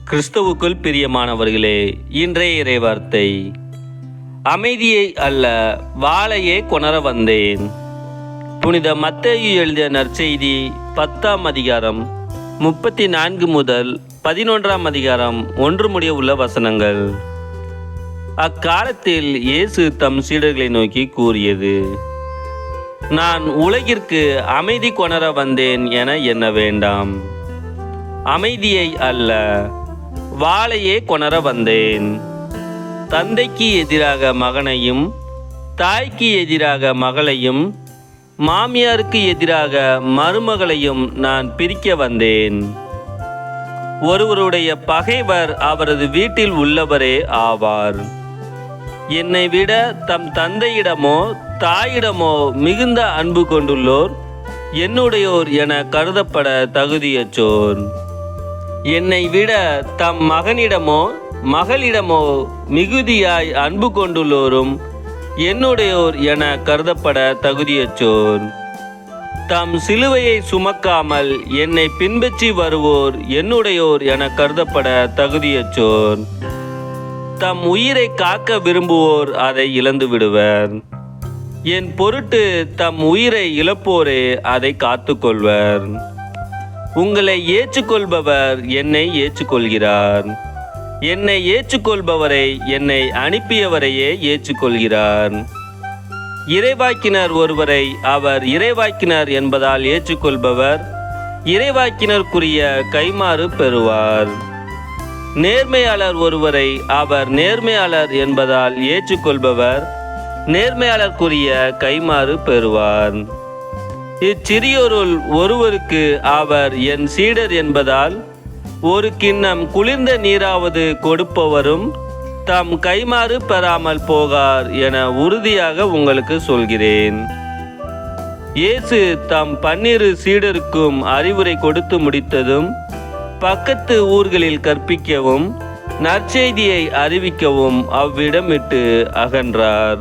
கிறிஸ்துவுக்குள் பிரியமானவர்களே, இன்றைய இறைவார்த்தை, அமைதியை அல்ல வாளையே கொணர வந்தேன். புனித மத்தேயு எழுதிய நற்செய்தி 10ஆம் அதிகாரம் 34 முதல் 11ஆம் அதிகாரம் 1 முடிய உள்ள வசனங்கள். அக்காலத்தில் இயேசு தம் சீடர்களை நோக்கி கூறியது, நான் உலகிற்கு அமைதி கொணர வந்தேன் என எண்ண வேண்டாம். அமைதியை அல்ல வாளையே கொணர வந்தேன். தந்தைக்கு எதிராக மகனையும், தாய்க்கு எதிராக மகளையும், மாமியாருக்கு எதிராக மருமகளையும் நான் பிரிக்க வந்தேன். ஒருவருடைய பகைவர் அவரது வீட்டில் உள்ளவரே ஆவார். என்னை விட தம் தந்தையிடமோ தாயிடமோ மிகுந்த அன்பு கொண்டுள்ளோர் என்னுடையோர் என கருதப்பட தகுதியற்றோர். என்னை விட தம் மகனிடமோ மகளிடமோ மிகுதியாய் அன்பு கொண்டுள்ளோரும் என்னுடையோர் என கருதப்பட தகுதியற்றோர். தம் சிலுவையை சுமக்காமல் என்னை பின்பற்றி வருவோர் என்னுடையோர் என கருதப்பட தகுதியற்றோர். தம் உயிரை காக்க விரும்புவோர் அதை இழந்து விடுவர். என் பொருட்டு தம் உயிரை இழப்போரே அதை காத்துக்கொள்வர். உங்களை ஏற்றுக்கொள்பவர் என்னை ஏற்றுக்கொள்கிறார். என்னை ஏற்றுக்கொள்பவரை என்னை அனுப்பியவரையே ஏற்றுக்கொள்கிறார். இறைவாக்கினர் ஒருவரை அவர் இறைவாக்கினர் என்பதால் ஏற்றுக்கொள்பவர் இறைவாக்கினருக்குரிய கைமாறு பெறுவார். நேர்மையாளர் ஒருவரை அவர் நேர்மையாளர் என்பதால் ஏற்றுக்கொள்பவர் நேர்மையாளருக்குரிய கைமாறு பெறுவார். இச்சிறியோருள் ஒருவருக்கு அவர் என் சீடர் என்பதால் ஒரு கிண்ணம் குளிர்ந்த நீராவது கொடுப்பவரும் தம் கைமாறு பெறாமல் போகார் என உறுதியாக உங்களுக்கு சொல்கிறேன். இயேசு தம் 12 சீடருக்கும் அறிவுரை கொடுத்து முடித்ததும் பக்கத்து ஊர்களில் கற்பிக்கவும் நற்செய்தியை அறிவிக்கவும் அவ்விடம் விட்டு அகன்றார்.